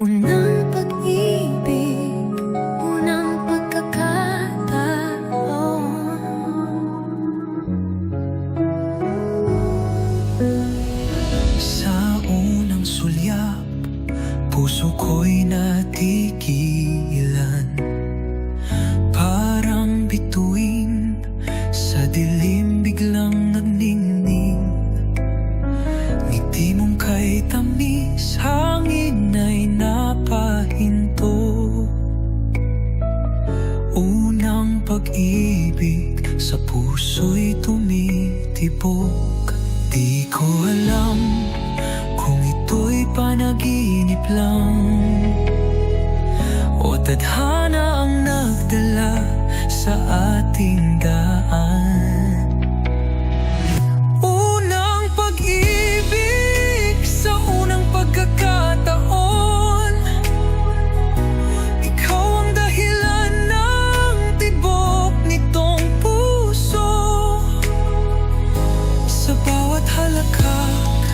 Unang pag-ibig, unang pagkakataon. Sa unang sulyap, puso ko'y natigilan. Parang bituin sa dilim biglang nagningning. Ngiti mong kay tamis, hangin ay napahinto. Unang pag-ibig, sa puso'y tumitibok. Di ko alam kung ito'y panaginip lang o tadhana ang nagdala sa ating daan. Unang pag-ibig, sa unang pagkakataon. Ikaw ang dahilan ng tibok nitong puso. Sa bawat halakak,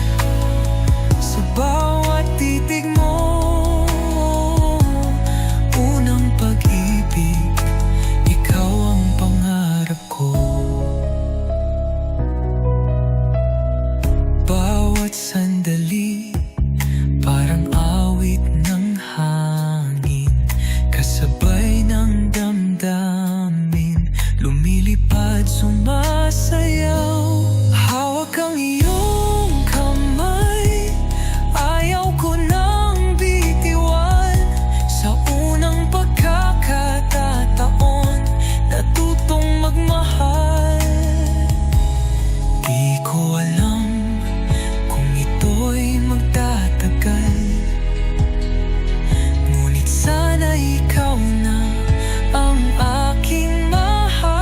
sa bawat titig mo. Unang pag-ibig, ikaw ang pangarap ko. Bawat sandali, parang awit ng hangin, kasabay ng damdamin, lumilipad, sumasayaw. Hawak ang iyong kamay, ayaw ko nang bitiwan. Sa unang pagkakataon, natutong magmahal. Di ko alam kung ito'y magtatagal, ngunit sana ikaw na ang aking mahal.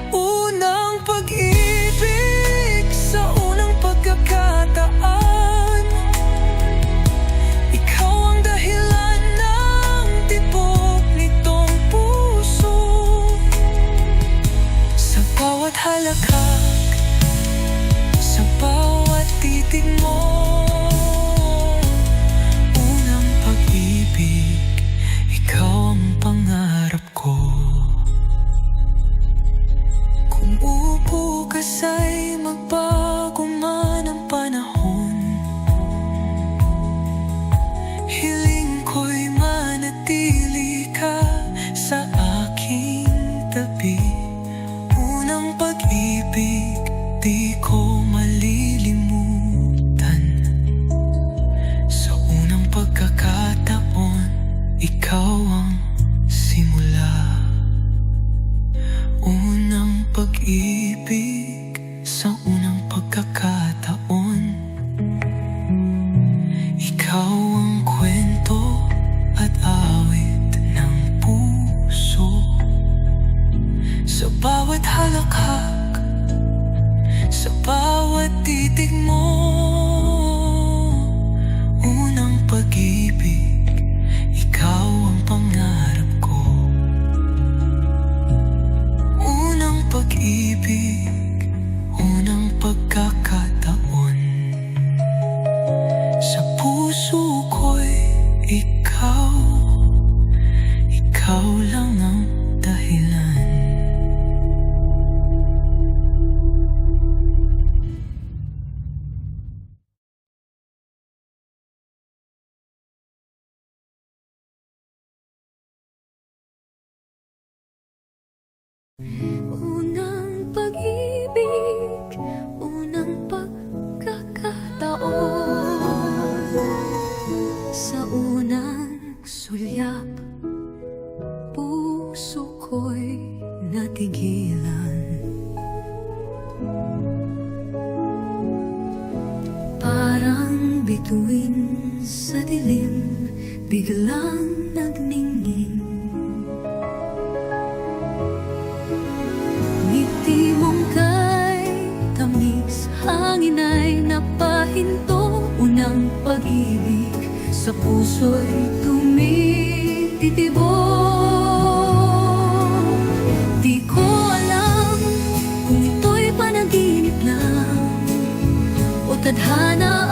Unang pag-ibig, sa unang pagkakataon. Ikaw ang dahilan ng tibok nitong puso. Sa bawat halakak, sa bawat titig mo. Unang pag-ibig, ikaw ang pangarap ko. Kung bubukas ay magbago man ang panahon, hiling ko'y manatili ka sa aking tabi. Unang pag-ibig, di ko malilimutan. Sa unang pagkakataon, ikaw ang simula. Unang pag-ibig, sa unang pagkakataon. Ikaw ang kwento at awit ng puso. Sa bawat halakhak, sa bawat titig mo. Unang pag-ibig, ikaw ang pangarap ko. Unang pag-ibig, unang pagkakataon. Sa puso ko'y ikaw, ikaw lang ang dahilan. Unang pag-ibig, unang pagkakataon. Sa unang sulyap, puso ko'y natigilan. Parang bituin sa dilim, biglang nagningning. Ngiti mong kay tamis, hangin ay napahinto. Unang pag-ibig, sa puso'y tumititibok. Di ko alam kung ito'y panaginip lang o tadhana